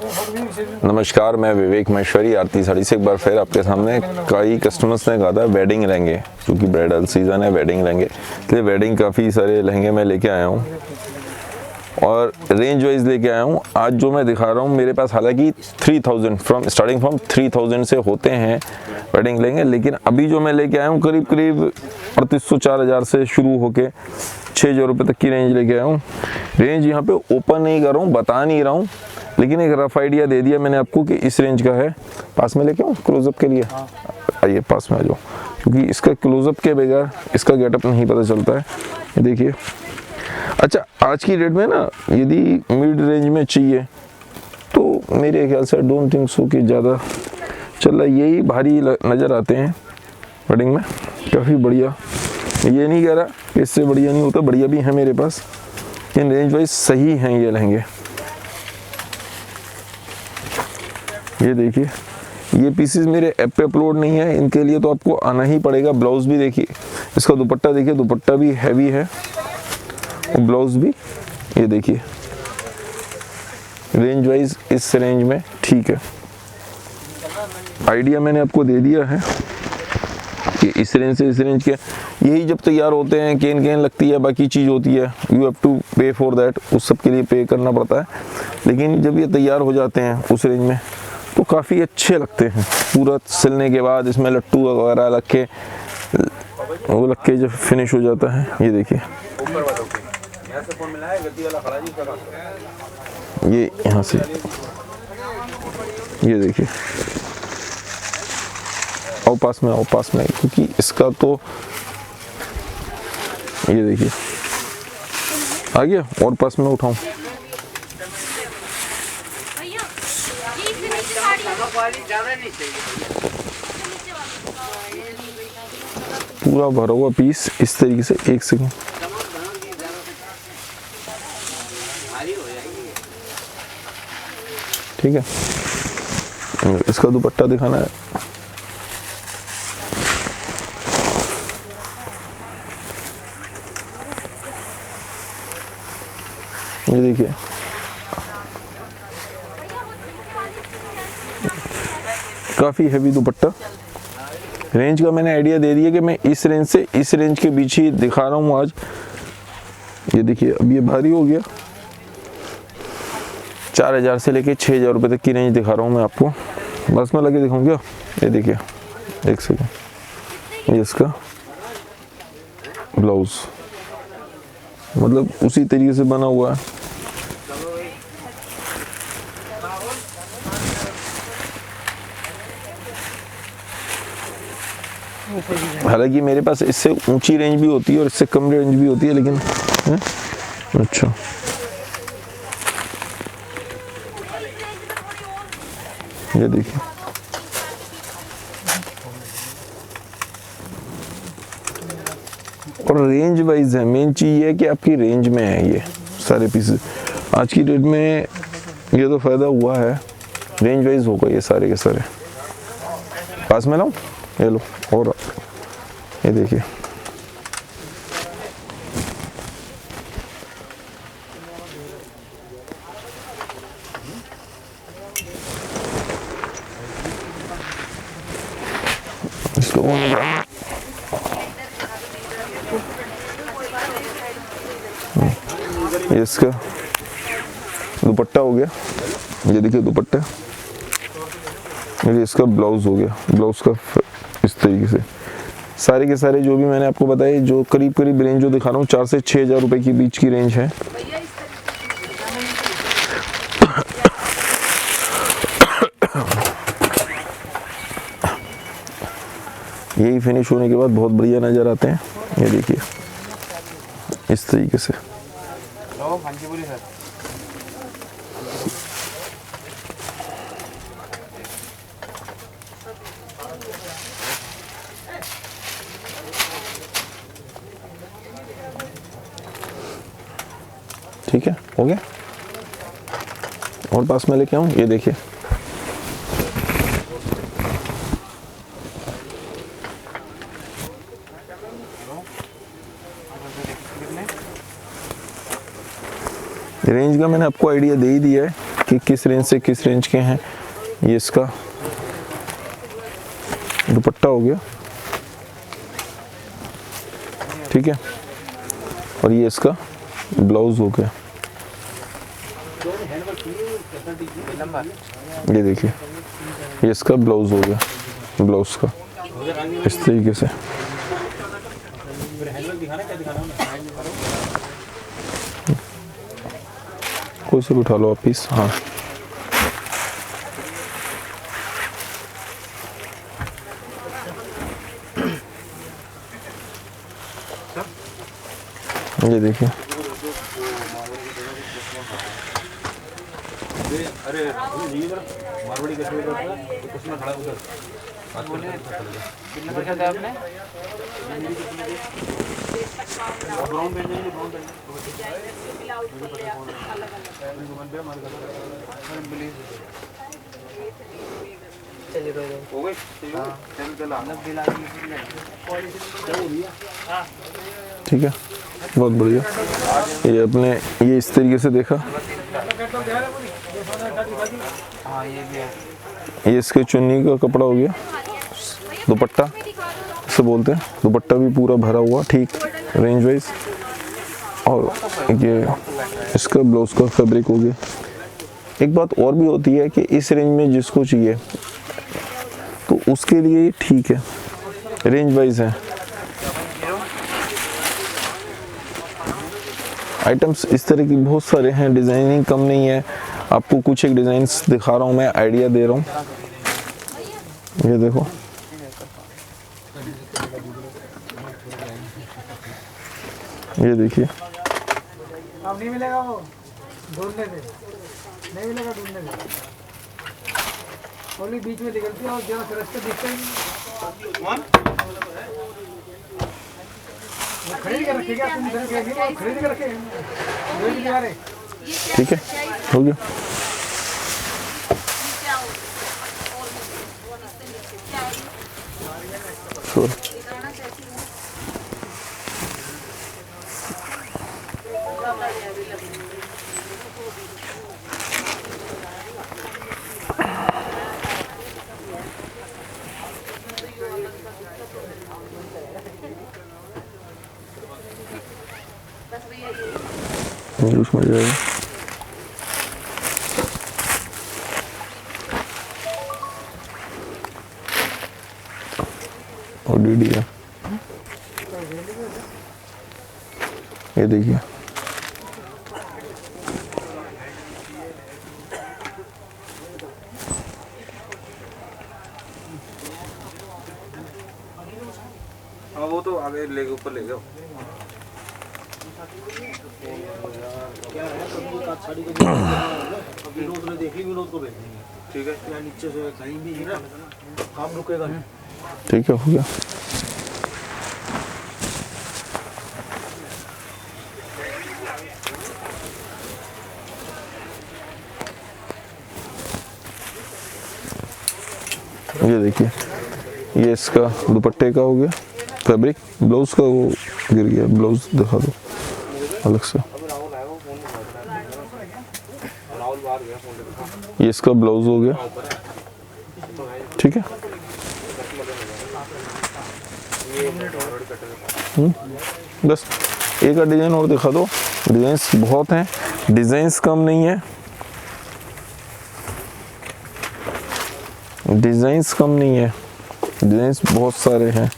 नमस्कार, मैं विवेक महेश्वरी आरती साड़ी से एक बार फिर आपके सामने। कई कस्टमर्स ने कहा था वेडिंग लहंगे, क्योंकि ब्राइडल सीज़न है, वेडिंग लहंगे, इसलिए वेडिंग काफ़ी सारे लहंगे मैं लेके आया हूँ और रेंज वाइज लेके आया हूँ। आज जो मैं दिखा रहा हूँ मेरे पास हालांकि 3000 स्टार्टिंग फ्रॉम 3000 से होते हैं वेडिंग लहंगे, लेकिन अभी जो मैं लेके आया हूँ करीब 3800-4000 से शुरू होके 6000 रुपये तक की रेंज लेके आया हूँ। रेंज यहाँ पे ओपन नहीं कर रहा हूँ, बता नहीं रहा हूँ, लेकिन एक रफ आइडिया दे दिया मैंने आपको कि इस रेंज का है। पास में लेके आऊँ क्लोजअप के लिए? आइए पास में आ जाओ, क्योंकि इसका क्लोजअप के बगैर इसका गेटअप नहीं पता चलता है। ये देखिए। अच्छा, आज की डेट में ना यदि मिड रेंज में चाहिए तो मेरे ख्याल से डोंट थिंक सो कि ज़्यादा चल रहा है, यही भारी नज़र आते हैं वेडिंग में, काफ़ी बढ़िया। ये नहीं कह रहा कि इससे बढ़िया नहीं होता, बढ़िया भी है मेरे पास, लेकिन रेंज वाइज सही हैं ये लहंगे। ये देखिए, ये पीसेस मेरे ऐप पे अपलोड नहीं है, इनके लिए तो आपको आना ही पड़ेगा। ब्लाउज भी देखिए, इसका दुपट्टा देखिए, दुपट्टा भी हैवी है और ब्लाउज भी ये देखिए। रेंज वाइज इस रेंज में ठीक है। आइडिया मैंने आपको दे दिया है कि इस रेंज से इस रेंज के यही जब तैयार होते हैं, केन केन लगती है, बाकी चीज़ होती है, यू हैव टू पे फॉर दैट, उस सब के लिए पे करना पड़ता है। लेकिन जब ये तैयार हो जाते हैं उस रेंज में तो काफ़ी अच्छे लगते हैं। पूरा सिलने के बाद इसमें लट्टू वगैरह लग के वो लग के जब फिनिश हो जाता है, ये देखिए। ये यहाँ से ये देखिए, आओ पास में, आओ पास में, क्योंकि इसका तो ये देखिए आ गया। और पास में उठाऊं, पूरा भरा हुआ पीस इस तरीके से। एक सेकंड, ठीक है। इसका दुपट्टा दिखाना है। ये देखिए, काफी हैवी दुपट्टा। रेंज का मैंने आइडिया दे दिया कि मैं इस रेंज से इस रेंज के बीच ही दिखा रहा हूँ आज। ये देखिए, अब ये भारी हो गया। 4000 से लेके 6000 रुपये तक की रेंज दिखा रहा हूँ मैं आपको। बस में लगे दिखाऊँ क्या? ये देखिए, एक सेकंड। ये इसका ब्लाउज मतलब उसी तरीके से बना हुआ है। हालांकि मेरे पास इससे ऊंची रेंज भी होती है और इससे कम रेंज भी होती है, लेकिन है? अच्छा, ये देखिए, और रेंज वाइज है। मेन चीज ये है कि आपकी रेंज में है ये सारे पीसेस। आज की डेट में ये तो फायदा हुआ है, रेंज वाइज होगा ये सारे के सारे। पास में लाऊं? ये लो। और ये देखिए, इसको ये इसका दुपट्टा हो गया। ये देखिए दुपट्टा, ये इसका ब्लाउज हो गया। ब्लाउज का इस तरीके से सारे के सारे जो भी मैंने आपको बताया, जो करीब करीब रेंज जो दिखा रहा हूँ 4 से 6000 रुपए की बीच की रेंज है। यही फिनिश होने के बाद बहुत बढ़िया नजर आते हैं। ये देखिए इस तरीके से। ठीक है, हो गया। और पास में लेके आऊं, ये देखिए, रेंज का मैंने आपको आइडिया दे ही दिया है कि किस रेंज से किस रेंज के हैं। ये इसका दुपट्टा हो गया, ठीक है, और ये इसका ब्लाउज हो गया। ये देखिए, ये इसका ब्लाउज हो गया, ब्लाउज का इस तरीके से। कोई से उठा लो आप पीस। हाँ, ये देखिए, ठीक है, बहुत बढ़िया। ये अपने ये इस तरीके से देखा, ये इसके चुन्नी का कपड़ा हो गया, दुपट्टा इसे बोलते हैं, दुपट्टा भी पूरा भरा हुआ ठीक रेंज वाइज, और ये इसका ब्लाउज का फैब्रिक हो गया। एक बात और भी होती है कि इस रेंज में जिसको चाहिए तो उसके लिए ठीक है, रेंज वाइज है। आइटम्स इस तरह की बहुत सारे हैं, डिज़ाइनिंग कम नहीं है। आपको कुछ एक डिज़ाइंस दिखा रहा हूँ मैं, आइडिया दे रहा हूँ। ये देखो, ये देखिए, अब नहीं मिलेगा वो ढूंढने से, नहीं मिलेगा ढूंढने से, ओनली बीच में निकलती है और जहाँ रास्ते दिखते ही खरीद कर रखेगा, तुम इधर खरीद कर रखे हैं। ठीक है, हो गया। Sure. उसमें जाएगा और डीडी है, ये देखिए, हाँ वो तो आगे ले ऊपर ले जाओ। क्या है साड़ी को विनोद ने देख ली, विनोद को भेज देंगे, ठीक है, या नीचे से कहीं भी काम रुकेगा नहीं। ठीक है, हो गया। ये देखिए, ये इसका दुपट्टे का हो गया फैब्रिक, ब्लाउज का वो गिर गया, ब्लाउज दिखा दो अलग से। ये इसका ब्लाउज हो गया, ठीक है। बस एक का डिजाइन और दिखा दो, डिजाइन्स बहुत हैं, डिजाइन्स कम नहीं है, डिजाइन्स कम नहीं है, डिजाइन्स बहुत सारे हैं।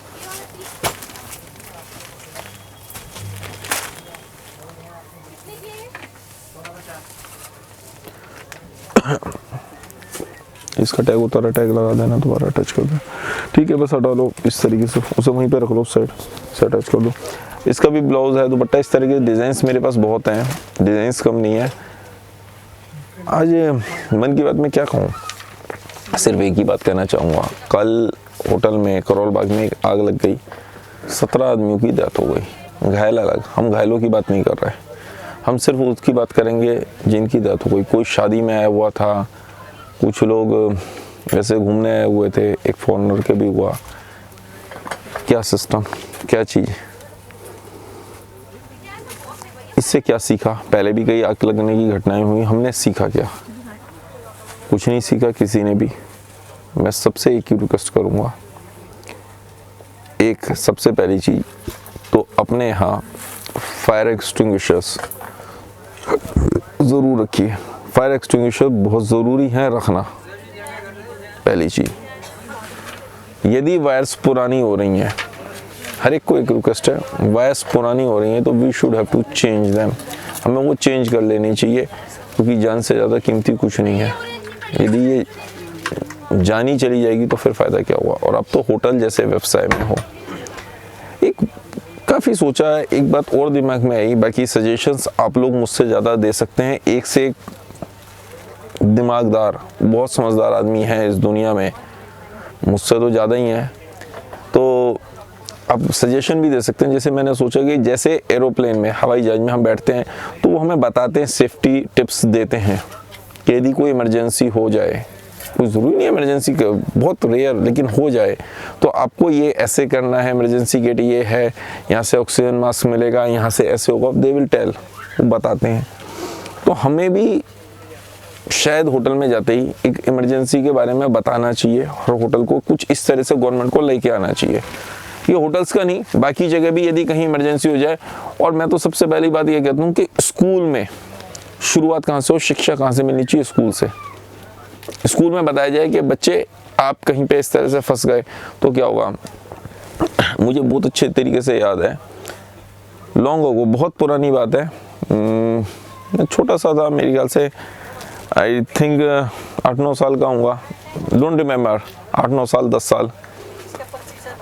इसका टैग उतारा, टैग लगा देना, दोबारा अटैच कर दो, ठीक है। बस हटा लो इस तरीके से, उसे वहीं पे रख लो, साइड से अटैच कर दो। इसका भी ब्लाउज है, दुपट्टा, इस तरह के डिजाइन्स मेरे पास बहुत हैं, डिजाइन्स कम नहीं है। आज मन की बात में क्या कहूँ, सिर्फ एक ही बात कहना चाहूँगा। कल होटल में करोल बाग में एक आग लग गई, 17 आदमियों की डेथ हो गई, घायल अलग, हम घायलों की बात नहीं कर रहे, हम सिर्फ उसकी बात करेंगे जिनकी डेथ हो गई। कोई शादी में आया हुआ था, कुछ लोग वैसे घूमने आए हुए थे, एक फॉरेनर के भी हुआ। क्या सिस्टम, क्या चीज़, इससे क्या सीखा? पहले भी कई आग लगने की घटनाएं हुई, हमने सीखा क्या? कुछ नहीं सीखा किसी ने भी, मैं सबसे एक ही रिक्वेस्ट करूँगा, एक सबसे पहली चीज़ तो अपने यहाँ फायर एक्सटिंग्विशर्स ज़रूर रखिए। फायर एक्सटिंग्विशर बहुत ज़रूरी है रखना, पहली चीज़। यदि वायर्स पुरानी हो रही हैं, हर एक को एक रिक्वेस्ट है, वायर्स पुरानी हो रही हैं तो we should have to change them, हमें वो चेंज कर लेनी चाहिए, क्योंकि जान से ज़्यादा कीमती कुछ नहीं है। यदि ये जान ही चली जाएगी तो फिर फ़ायदा क्या हुआ। और अब तो होटल जैसे व्यवसाय में हो, एक काफ़ी सोचा है, एक बात और दिमाग में आई, बाकी सजेशंस आप लोग मुझसे ज़्यादा दे सकते हैं, एक से एक दिमागदार बहुत समझदार आदमी है इस दुनिया में, मुझसे तो ज़्यादा ही हैं, तो आप सजेशन भी दे सकते हैं। जैसे मैंने सोचा कि जैसे एरोप्लेन में, हवाई जहाज में हम बैठते हैं तो वो हमें बताते हैं, सेफ्टी टिप्स देते हैं कि यदि कोई इमरजेंसी हो जाए, कोई ज़रूरी नहीं इमरजेंसी, बहुत रेयर, लेकिन हो जाए तो आपको ये ऐसे करना है, इमरजेंसी गेट ये है, यहाँ से ऑक्सीजन मास्क मिलेगा, यहाँ से ऐसे होगा, दे विल टेल, वो बताते हैं। तो हमें भी शायद होटल में जाते ही एक इमरजेंसी के बारे में बताना चाहिए और होटल को कुछ इस तरह से गवर्नमेंट को लेके आना चाहिए। ये होटल्स का नहीं, बाकी जगह भी यदि कहीं इमरजेंसी हो जाए। और मैं तो सबसे पहली बात ये कहता हूँ कि स्कूल में शुरुआत कहाँ से हो, शिक्षा कहाँ से मिलनी चाहिए, स्कूल से। स्कूल में बताया जाए कि बच्चे आप कहीं पे इस तरह से फंस गए तो क्या होगा। मुझे बहुत अच्छे तरीके से याद है, लॉन्ग अगो, बहुत पुरानी बात है, मैं छोटा सा था, मेरे ख्याल से आई थिंक 8-9 साल का होऊंगा, डोंट रिमेम्बर, 8-9 साल 10 साल।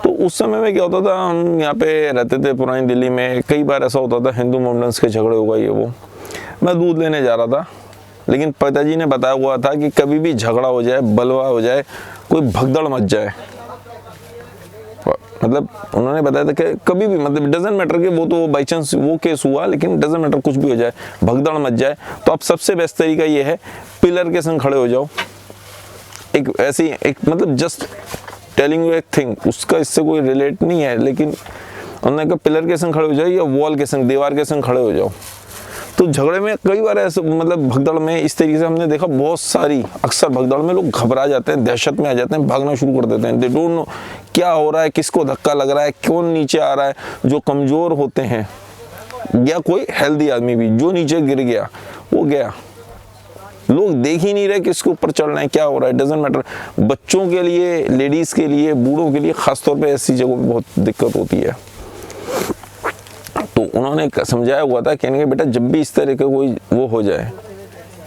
तो उस समय में क्या होता था, हम यहाँ पे रहते थे पुरानी दिल्ली में, कई बार ऐसा होता था हिंदू मोहम्मडन्स के झगड़े हो गए ये वो। मैं दूध लेने जा रहा था, लेकिन पिताजी ने बताया हुआ था कि कभी भी झगड़ा हो जाए, बलवा हो जाए, कोई भगदड़ मच जाए, मतलब उन्होंने बताया था कि कभी भी, मतलब डजेंट मैटर कि वो तो बाई चांस वो केस हुआ, लेकिन डजेंट मैटर कुछ भी हो जाए, भगदड़ मच जाए, तो अब सबसे बेस्ट तरीका ये है पिलर के संग खड़े हो जाओ। एक ऐसी एक, मतलब जस्ट टेलिंग यू एक थिंग, उसका इससे कोई रिलेट नहीं है, लेकिन उन्होंने कहा पिलर के संग खड़े हो जाओ या वॉल के संग, दीवार के संग खड़े हो जाओ। तो झगड़े में कई बार ऐसे, मतलब भगदड़ में इस तरीके से हमने देखा, बहुत सारी, अक्सर भगदड़ में लोग घबरा जाते हैं, दहशत में आ जाते हैं, भागना शुरू कर देते हैं, दे डोंट नो क्या हो रहा है, किसको धक्का लग रहा है, कौन नीचे आ रहा है। जो कमज़ोर होते हैं या कोई हेल्दी आदमी भी, जो नीचे गिर गया वो गया, लोग देख ही नहीं रहे किसके ऊपर चढ़ रहे हैं, क्या हो रहा है, डजेंट मैटर। बच्चों के लिए, लेडीज़ के लिए, बूढ़ों के लिए खासतौर पर ऐसी जगहों पर बहुत दिक्कत होती है। तो उन्होंने समझाया हुआ था, कहने के बेटा जब भी इस तरह का कोई वो हो जाए,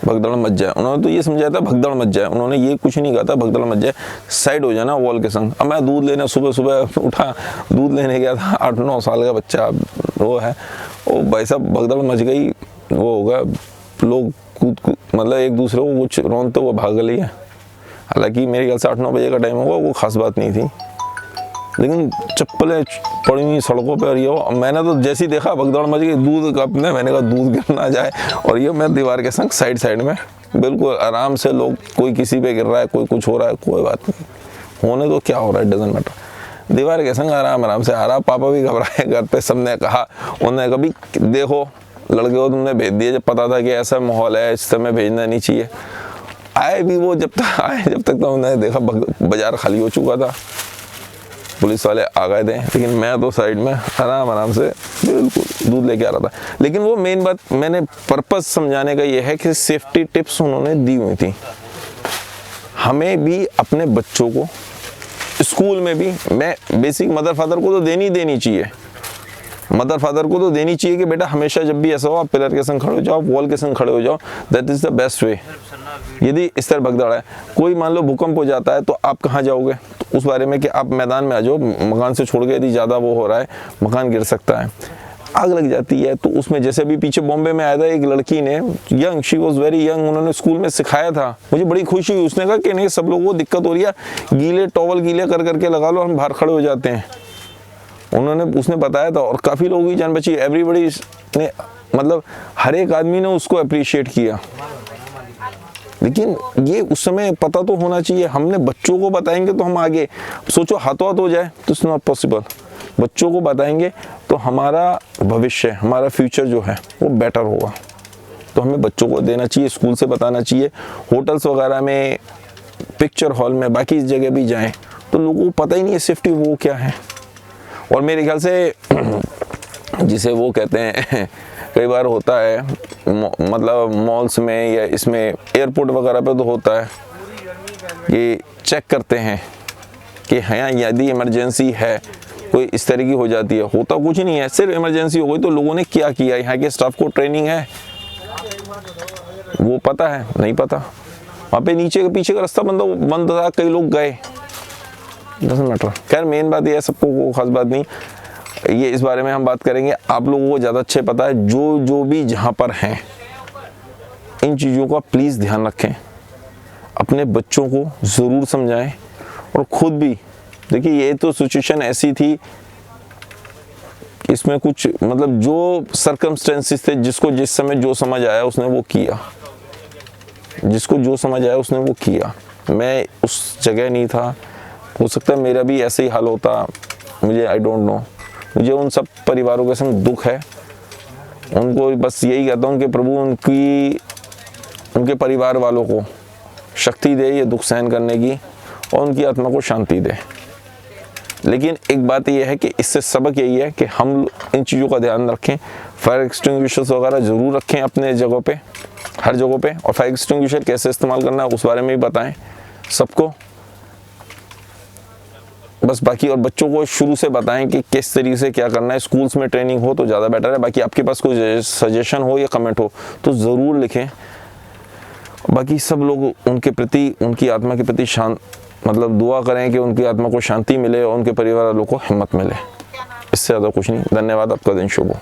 भगदड़ मच जाए, उन्होंने तो ये समझाया था भगदड़ मच जाए, उन्होंने ये कुछ नहीं कहा था भगदड़ मच जाए, साइड हो जाना वॉल के संग। अब मैं दूध लेने सुबह सुबह उठा, दूध लेने गया था, 8-9 साल का बच्चा वो है, वो भाई साहब भगदड़ मच गई, वो होगा, लोग कूद मतलब एक दूसरे को कुछ रोनते हुए भाग गई है। हालांकि मेरे ख्याल से 8-9 बजे का टाइम होगा, वो खास बात नहीं थी, लेकिन चप्पलें पड़ी हुई सड़कों पर। ये हो, मैंने तो जैसे ही देखा भगदड़ मच गई, दूध कप में, मैंने कहा दूध गिर ना जाए, और ये मैं दीवार के संग साइड में बिल्कुल आराम से, लोग कोई किसी पे गिर रहा है, कोई कुछ हो रहा है, कोई बात नहीं, होने तो क्या हो रहा है, डजंट मैटर, दीवार के संग आराम से आ रहा। पापा भी घबराए घर पे, सबने कहा, उन्होंने कभी देखो लड़के को तुमने भेज दिया, जब पता था कि ऐसा माहौल है, इस समय भेजना नहीं चाहिए। आए भी वो, जब तक तो उन्होंने देखा बाजार खाली हो चुका था, पुलिस वाले आ गए थे, लेकिन मैं तो साइड में आराम से बिल्कुल दूध लेके आ रहा था। लेकिन वो मेन बात, मैंने पर्पस समझाने का ये है कि सेफ्टी टिप्स उन्होंने दी हुई थी, हमें भी अपने बच्चों को स्कूल में भी, मैं बेसिक मदर फादर को तो देनी चाहिए, मदर फादर को तो देनी चाहिए कि बेटा हमेशा जब भी ऐसा हो आप पिलर के संग खड़े हो जाओ, वॉल के संग खड़े हो जाओ, that is the best way. यदि इस तरह भगदड़ है, कोई मान लो भूकंप हो जाता है तो आप कहाँ जाओगे, तो उस बारे में कि आप मैदान में आ जाओ, मकान से छोड़ के, यदि ज़्यादा वो हो रहा है, मकान गिर सकता है, आग लग जाती है। तो उसमें जैसे अभी पीछे बॉम्बे में आया था एक लड़की ने, young, she was very young, उन्होंने स्कूल में सिखाया था, मुझे बड़ी खुशी हुई। उसने कहा कि नहीं सब लोगों को दिक्कत हो रही है, गीले टॉवल गीले कर करके लगा लो, हम बाहर खड़े हो जाते हैं। उसने बताया था, और काफ़ी लोगों की जान बची, एवरीबडी ने, मतलब हर एक आदमी ने उसको अप्रिशिएट किया। लेकिन ये उस समय पता तो होना चाहिए, हमने बच्चों को बताएंगे तो हम आगे, सोचो हाथों हाथ हो जाए तो इट्स नॉट पॉसिबल। बच्चों को बताएंगे तो हमारा भविष्य, हमारा फ्यूचर जो है वो बेटर होगा। तो हमें बच्चों को देना चाहिए, स्कूल से बताना चाहिए। होटल्स वगैरह में, पिक्चर हॉल में, बाकी इस जगह भी जाएं तो लोगों को पता ही नहीं है सेफ्टी वो क्या है। और मेरे ख्याल से जिसे वो कहते हैं कई बार होता है मतलब मॉल्स में या इसमें एयरपोर्ट वगैरह पे तो होता है कि चेक करते हैं कि हाँ यदि इमरजेंसी है, कोई इस तरह की हो जाती है, होता कुछ नहीं है, सिर्फ इमरजेंसी हो गई तो लोगों ने क्या किया, यहाँ के स्टाफ को ट्रेनिंग है, वो पता है नहीं पता, वहाँ पे नीचे के पीछे का रास्ता बंद था, कई लोग गए, डजंट मैटर। खैर मेन बात ये है, सबको वो खास बात नहीं, ये इस बारे में हम बात करेंगे, आप लोगों को ज़्यादा अच्छे पता है। जो भी जहाँ पर हैं इन चीज़ों का प्लीज़ ध्यान रखें, अपने बच्चों को ज़रूर समझाएं और ख़ुद भी देखिए। ये तो सिचुएशन ऐसी थी, इसमें कुछ मतलब जो सर्कमस्टेंसेस थे, जिसको जिस समय जो समझ आया उसने वो किया, जिसको जो समझ आया उसने वो किया। मैं उस जगह नहीं था, हो सकता है मेरा भी ऐसे ही हाल होता, मुझे आई डोंट नो। मुझे उन सब परिवारों के संग दुख है, उनको बस यही कहता हूँ कि प्रभु उनके परिवार वालों को शक्ति दे ये दुख सहन करने की और उनकी आत्मा को शांति दे। लेकिन एक बात ये है कि इससे सबक यही है कि हम इन चीज़ों का ध्यान रखें, फायर एक्सटिंग्विशर्स वगैरह ज़रूर रखें अपने जगहों पे, हर जगहों पे, और फायर एक्सटिंग्विशर कैसे इस्तेमाल करना है उस बारे में भी बताएं सबको बस। बाकी और बच्चों को शुरू से बताएं कि किस तरीके से क्या करना है, स्कूल्स में ट्रेनिंग हो तो ज़्यादा बेटर है। बाकी आपके पास कोई सजेशन हो या कमेंट हो तो ज़रूर लिखें। बाकी सब लोग उनके प्रति, उनकी आत्मा के प्रति मतलब दुआ करें कि उनकी आत्मा को शांति मिले और उनके परिवार वालों को हिम्मत मिले। इससे ज़्यादा कुछ नहीं। धन्यवाद, आपका दिन शुभ हो।